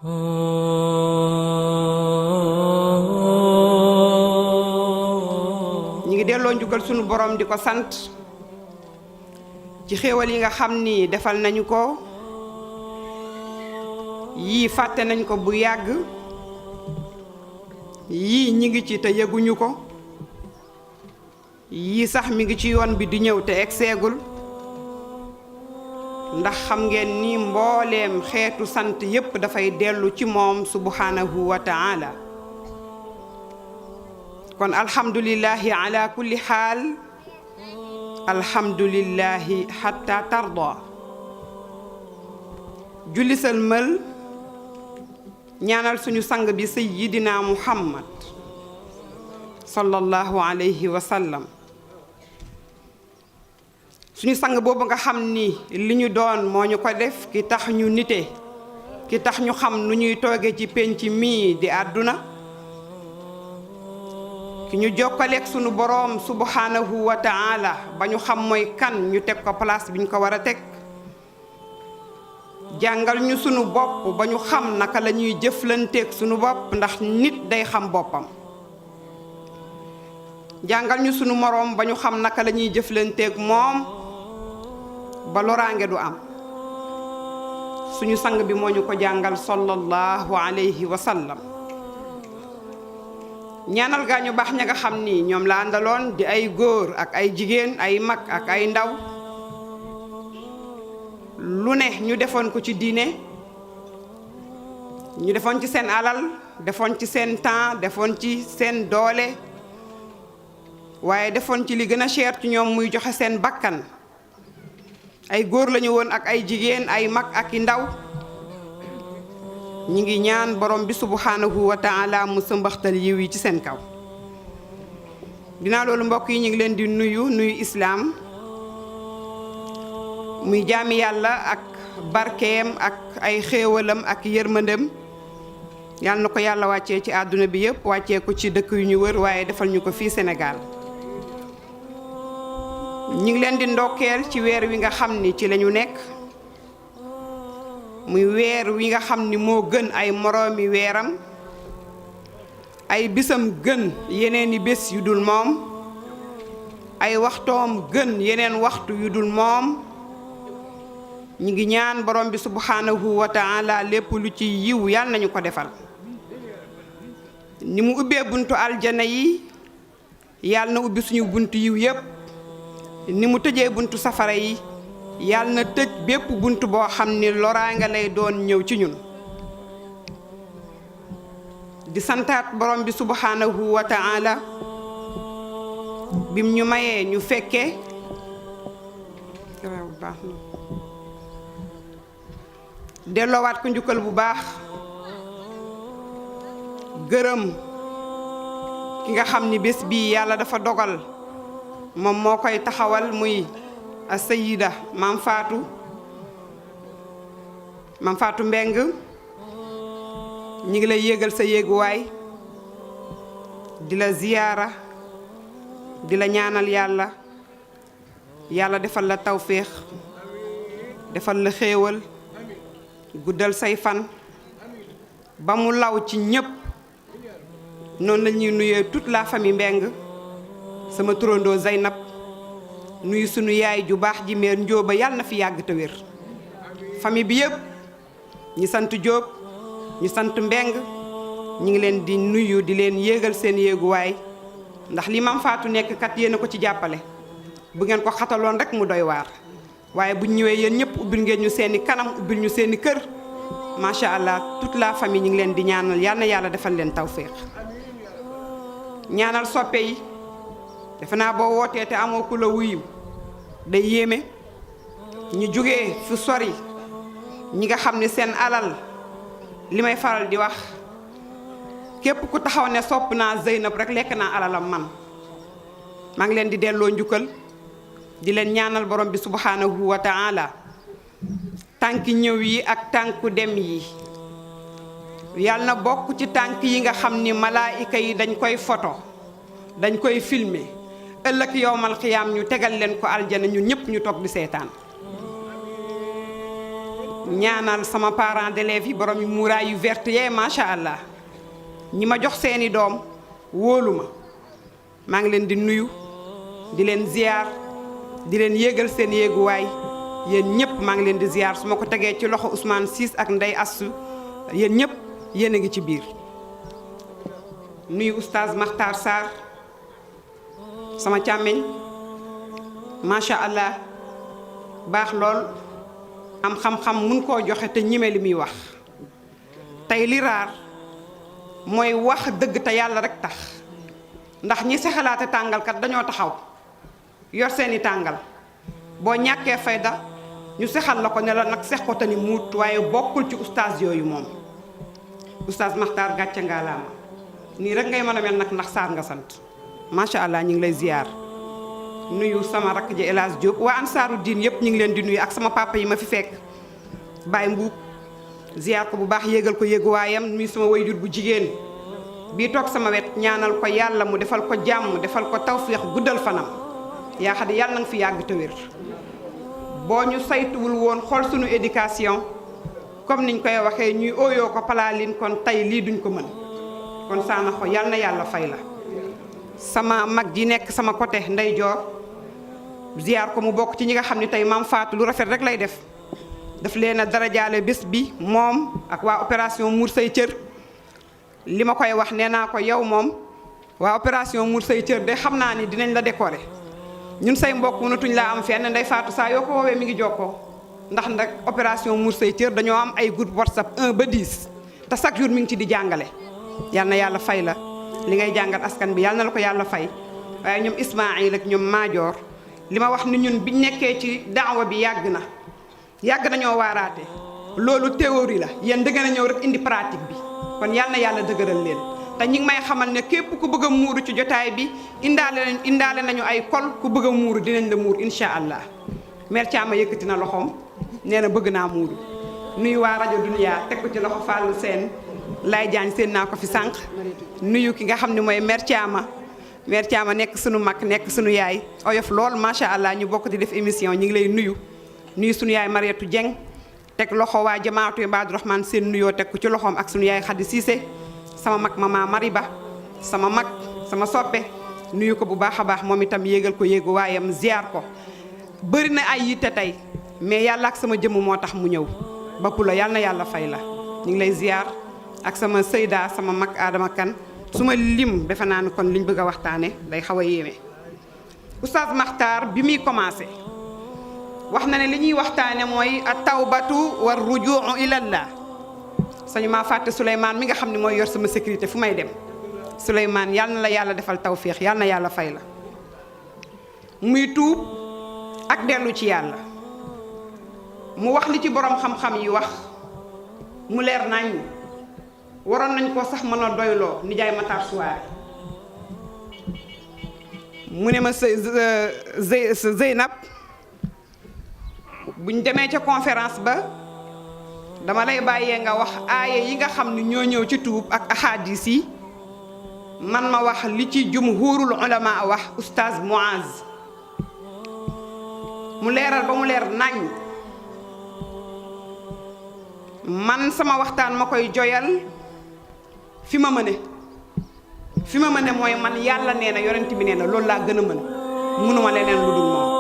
ñi ngi delloo njukkal sunu borom di ko sant ci xéewal yi nga xam ni defal nañu ko yii fàtte nañ ko bu yàgg yii ñi ngi ci te yëguñu ko yii sax mi ngi ci yoon bi di ñëw te egseegul ndax xam ngeen ni mbooleem xeetu sant yépp dafay dellu ci moom subhanahu wa ta'ala kon alhamdulillahi ala kulli xaal alhamdulillahi hatta tarda julli sëlmal ñaanal suñu sang bi sayyidina muhammad sallallahu alayhi wa sallam suñu sang boobu nga xam ni li ñu doon moo ñu ko def ki tax ñu nite ki tax ñu xam nu ñuy tooge ci penc mii di àdduna ki ñu jokkaleeg sunu boroom subhanahu wa ta'ala ba ñu xam mooy kan ñu teg ko place bi ñu ko war a teg jàngal ñu sunu bopp ba ñu xam naka la ñuy jëflanteeg sunu bopp ndax nit day xam boppam jàngal ñu sunu moroom ba ñu xam naka la ñuy jëflanteeg moom ba loraange du am suñu sang bi moo ñu ko jàngal sallallahu alayhi wa sallam ñaanal gaa ñu baax ña nga xam ni ñoom la àndaloon di ay góor ak ay jigéen ay mag ak ay ndaw lu ne ñu defoon ko ci diine ñu defoon ci seen alal defoon ci seen temps defoon ci seen doole waaye defoon ci li gën a cher ci ñoom muy joxe seen bakkan ay góor lañu woon ak ay jigéen ay mag ak i ndaw ñi ngi ñaan borom bi subhanahu wa ta'ala mu sëmbaxtal yiw yi ci seen kaw dinaa loolu mbokk yi ñu ngi leen di nuyu islaam muy jaami yàlla ak barkeem ak ay xéewalam ak yërmandem yàlla na ko yàlla wàccee ci àdduna bi yëpp wàccee ko ci dëkk yu ñu wër waaye defal ñu ko fii Sénégal ñi ngi leen di ndokkeel ci weer wi nga xam ni ci lañu nekk muy weer wi nga xam ni moo gën ay moroomi weeram ay bisam gën yeneeni bés yu dul moom ay waxtoom gën yeneen waxtu yu dul moom ñi ngi ñaan borom bi subhanahu wa ta'ala lépp lu ci yiw yàlla nañu ko defal ni mu ubbee buntu aljana yi yàlla na ubbi suñu buntu yiw yépp ni mu tëjee buntu safara yi yàlla na tëj bépp buntu boo xam ni loraanga lay doon ñëw ci ñun di santaat borom bi subhanahu wa ta'ala bim ñu mayee ñu fekke delloowaat ko njukkal bu baax gërëm ki nga xam ni bés bii yàlla dafa dogal moom moo koy taxawal muy as-sayyida maam Fatou Mbeng ñi ngi lay yéegal sa yéeguwaay di la ziyaara di la ñaanal yàlla defal la tawféex defal la xéewal guddal say fan ba mu law ci ñépp noonu la ñuy nuyee toute la famille Mbeng sama turandoo Zeynab nuyu sunu yaay ju baax ji meer Njóoba yàlla na fi yàgg te wér famille bi yëpp ñi sant Jóob ñi sant Mbeng ñi ngi leen di nuyu di leen yéegal seen yéeguwaay ndax li Mam Faatu nekk kat yéen a ko ci jàppale bu ngeen ko xataloon rek mu doy waar waaye bu ñëwee yéen ñëpp ubbil ngeen ñu seeni kanam ubbil ñu seeni kër macha allah toute la famille ñi ngi leen di ñaanal yal na yàlla defal leen tawféex ñaanal soppe yi defe naa boo wootee te amoo ku la wuyu day yéeme ñu jógee fu sori ñi nga xam ne seen alal li may faral di wax képp ku taxaw ne sopp naa Zeynab rek lekk naa alalam man maa ngi leen di delloo njukkal di leen ñaanal borom bi subhanahu wa ta'ala tànki ñëw yi ak tànku dem yi yàlla na bokk ci tànk yi nga xam ni malaayika yi dañ koy photo dañ koy filmer ëllëg yowmal xiyaam ñu tegal leen ko aljana ñun ñëpp ñu toog di seetaan ñaanal sama parents d'élèves yi borom yi muuraay yu verte yee macha allah ñi ma jox seeni doom wóolu ma maa ngi leen di nuyu di leen ziar di leen yéegal seen yéeguwaay yéen ñëpp maa ngi leen di ziar su ma ko tegee ci loxo Ousmane Ciss ak Ndeye Assou yéen ñëpp yéen a ngi ci biir nuyu oustaz Makhtar Sarr sama càmmeñ macha allah baax lool am xam-xam mun koo joxe te ñime li muy wax tey li raar mooy wax dëgg te yàlla rek tax ndax ñi sexalaate tàngalkat dañoo taxaw yor seeni tàngal boo ñàkkee fayda ñu sexal la ko ne la nag sex ko te ni muut waaye bokkul ci oustaz yooyu moom oustaz Makhtar gàcce ngaalaama nii rek ngay mën a mel nag ndax Sarr nga sant macha allah ñu ngi lay ziar nuyu sama rakk ji El Hadj Diop waa ansaaru diin yëpp ñu ngi leen di nuyu ak sama papa yi ma fi fekk Baye Mbuub ziar ko bu baax yéegal ko yéeguwaayam nuyu sama wayjur bu jigéen bii toog sama wet ñaanal ko yàlla mu defal ko jàmm defal ko tawféex guddal fanam yaa xam ne yàlla na nga fi yàgg te wér boo ñu saytuwul woon xool suñu éducation comme niñ koy waxee ñuy ooyoo ko palaalin kon tey lii duñ ko mën kon saana ko yàlla na yàlla fay la sama mag ji nekk sama côté ndeyjoor ziar ko mu bokk ci ñi nga xam ne tey maam Fatou lu rafet rek lay def daf leen a darajaale bés bi moom ak waa opération Muur Say Cër li ma koy wax nee naa ko yow moom waa opération Muur Say Cër de xam naa ni dinañ la décorer ñun say mbokk mënatuñ laa am fenn Ndey Fatou saa yoo ko woowee mi ngi jokkoo ndax nag opération Muur Say Cër dañoo am ay groupe WhatsApp 1 ba 10 te chaque jour mi ngi ci di jàngale yal na yàlla fay la li ngay jàngal askan bi yal na la ko yàlla fay waaye ñoom Ismaïl ak ñoom Maajoor li ma wax ni ñun biñ nekkee ci daawa bi yàgg nañoo waaraate loolu théorie la yéen dëgg na ñëw rek indi pratique bi kon yal na yàlla dëgëral leen te ñi ngi may xamal ne képp ku bëgg a muuru ci jotaay bi indaale nañu ay kol ku bëgg a muuru dinañ la muur incha allah mère Thiama yëkkati na loxoom nee na bëgg naa muuru nuyu waa rajo Dunia teg ko ci loxo Fallou Sène lay jaañ seen naa ko fi sànq nuyu ki nga xam ne mooy mère Thiama nekk sunu mag nekk sunu yaay oyof lool macha allah ñu bokk di def émission ñu ngi lay nuyu sunu yaay Mariétou Dieng teg loxo waa jamaatu Ibadu Rahman seen nuyoo teg ko ci loxoom ak sunu yaay Khady Cissé sama mag mama Mariba sama mag sama soppe nuyu ko bu baax a baax moom itam yéegal ko yéegu waayam ziar ko bëri na ay yitte tey mais yàlla ak sama jëmm moo tax mu ñëw bapp la yàlla na yàlla fay la ñu ngi lay ziar ak sama Seyda sama mag Adama Kan su ma lim defe naa ne kon liñ bëgg a waxtaane day xaw a yéeme oustaz Makhtar bi muy commencé wax na ne li ñuy waxtaane mooy at tawbatu war rujuu ilallah sañu maa fàtte Souleymane mi nga xam ne mooy yor sama sécurité fu may dem Souleymane yal na la yàlla defal tawféex yal na yàlla fay la muy tuub ak dellu ci yàlla mu wax li ci borom xam-xam yi wax mu leer nañ waroon nañ ko sax mën a doyloo nijaay Matar Souare mu ne ma Zeynab buñ demee ca conférence ba dama lay bàyyee nga wax aaye yi nga xam ne ñoo ñëw ci tuub ak ahadis yi man ma wax li ci jumhurul ulama wax oustaz Muaz mu leeral ba mu leer nañ man sama waxtaan ma koy joyal fi ma mëne mooy man yàlla nee na yonent bi nee na loolu laa gën a mën mënuma leneen lu dul moom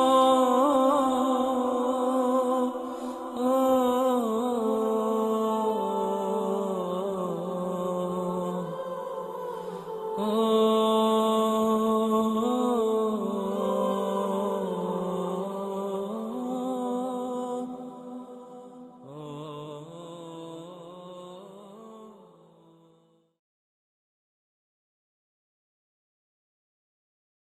oh